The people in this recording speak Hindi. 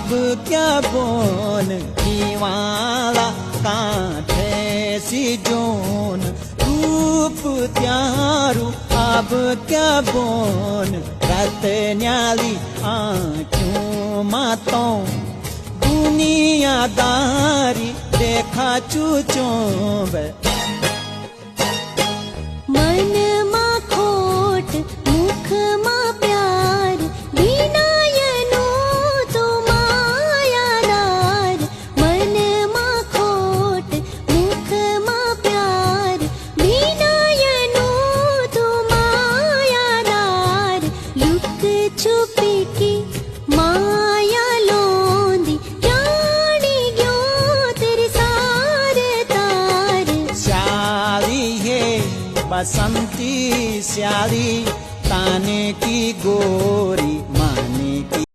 अब क्या बोन दीवाला कांठे सी जोन रूप त्यारू अब क्या बोन रतन्याली आँखों मातों दुनियादारी देखा चूचों मन मा खोट मुख मा प्यार विनयनो तो मायादार मन मा खोट मुख मा प्यार विनयनो तो मायादार लुक छुपी की माया लोंदी जानी गयो तेरे सारे तार श्याली है बसंती श्याली ताने की गोरी